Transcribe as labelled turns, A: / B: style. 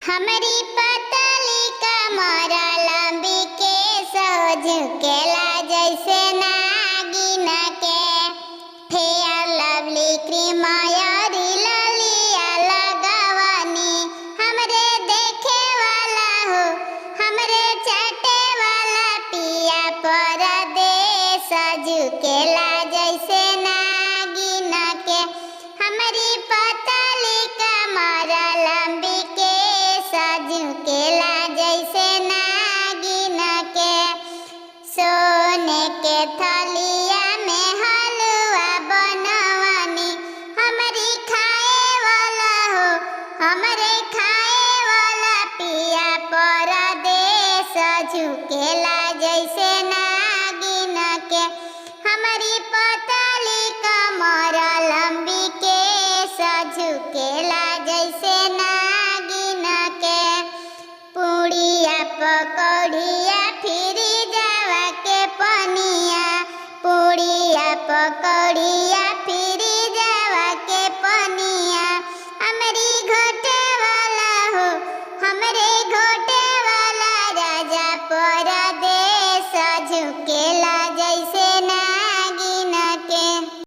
A: हमारी पतली कमर लंबी के झुकेला जैसे नागिन के। फेयर लवली क्रीम यारी ललिया लगवनी, हमरे देखे वाला हो हमरे चाटे वाला पिया परदेस झुकेला जैसे नागिन के। हमारी पतली कमर लंबी के झुकेला जैसे नागिन के। सोने के थलिया में हलवा बनवनी, हमारी खाए वाला हो हमरे खाए वाला पिया परदेस झुकेला जैसे नागिन के। हमारी पतली कमर लंबी के झुकेला जैसे नागिन के। पूड़िया पकौड़ी